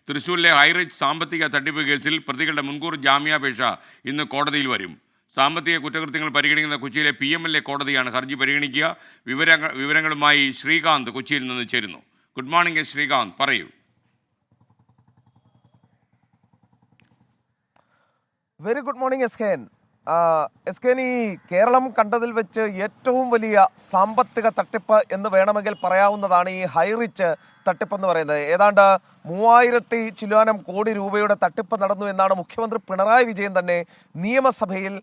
തൃശ്ശൂരിലെ ഹൈറിച്ച് സാമ്പത്തിക തട്ടിപ്പ് കേസിൽ പ്രതികളുടെ മുൻകൂർ ജാമ്യാപേക്ഷ ഇന്ന് കോടതിയിൽ വരും. സാമ്പത്തിക കുറ്റകൃത്യങ്ങൾ പരിഗണിക്കുന്ന കൊച്ചിയിലെ PMLA കോടതിയാണ് ഹർജി പരിഗണിക്കുക. വിവരങ്ങളുമായി ശ്രീകാന്ത് കൊച്ചിയിൽ നിന്ന് ചേരുന്നു. ഗുഡ് മോർണിംഗ് ശ്രീകാന്ത്, പറയൂ. Very good morning S K. ഈ കേരളം കണ്ടതിൽ വെച്ച് ഏറ്റവും വലിയ സാമ്പത്തിക തട്ടിപ്പ് എന്ന് വേണമെങ്കിൽ പറയാവുന്നതാണ് ഈ ഹൈറിച്ച് തട്ടിപ്പ് എന്ന് പറയുന്നത്. ഏതാണ്ട് 3000 ചില്ലാനം കോടി രൂപയുടെ തട്ടിപ്പ് നടന്നു എന്നാണ് മുഖ്യമന്ത്രി പിണറായി വിജയൻ തന്നെ നിയമസഭയിൽ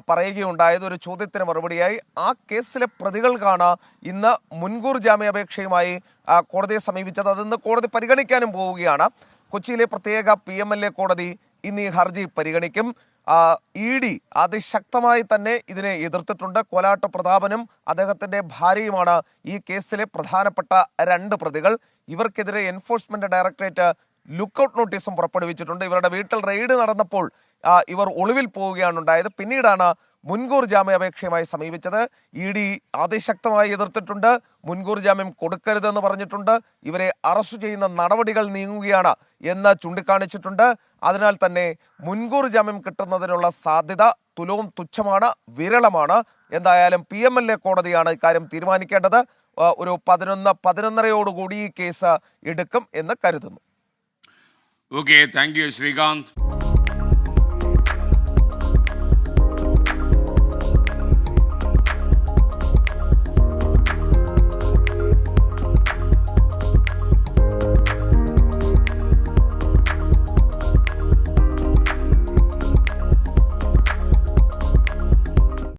പറയുകയുണ്ടായത്. ഒരു ചോദ്യത്തിന് മറുപടിയായി ആ കേസിലെ പ്രതികൾക്കാണ് ഇന്ന് മുൻകൂർ ജാമ്യാപേക്ഷയുമായി കോടതിയെ സമീപിച്ചത്. അതിന്ന് കോടതി പരിഗണിക്കാനും പോവുകയാണ്. കൊച്ചിയിലെ പ്രത്യേക PMLA കോടതി ഇന്ന് ഈ ഹർജി പരിഗണിക്കും. ED അതിശക്തമായി തന്നെ ഇതിനെ എതിർത്തിട്ടുണ്ട്. കോലാട്ട് പ്രതാപനും അദ്ദേഹത്തിന്റെ ഭാര്യയുമാണ് ഈ കേസിലെ പ്രധാനപ്പെട്ട 2 പ്രതികൾ. ഇവർക്കെതിരെ എൻഫോഴ്സ്മെന്റ് ഡയറക്ടറേറ്റ് ലുക്കൌട്ട് നോട്ടീസും പുറപ്പെടുവിച്ചിട്ടുണ്ട്. ഇവരുടെ വീട്ടിൽ റെയ്ഡ് നടന്നപ്പോൾ ഇവർ ഒളിവിൽ പോവുകയാണ് ഉണ്ടായത്. പിന്നീടാണ് മുൻകൂർ ജാമ്യാപേക്ഷയുമായി സമീപിച്ചത്. ED അതിശക്തമായി എതിർത്തിട്ടുണ്ട്. മുൻകൂർ ജാമ്യം കൊടുക്കരുതെന്ന് പറഞ്ഞിട്ടുണ്ട്. ഇവരെ അറസ്റ്റ് ചെയ്യുന്ന നടപടികൾ നീങ്ങുകയാണ് എന്ന് ചൂണ്ടിക്കാണിച്ചിട്ടുണ്ട്. അതിനാൽ തന്നെ മുൻകൂർ ജാമ്യം കിട്ടുന്നതിനുള്ള സാധ്യത തുലവും തുച്ഛമാണ്, വിരളമാണ്. എന്തായാലും PMLA കോടതിയാണ് ഇക്കാര്യം തീരുമാനിക്കേണ്ടത്. ഒരു 11-11:30 ഈ കേസ് എടുക്കും എന്ന് കരുതുന്നു. Okay, thank you Srikanth.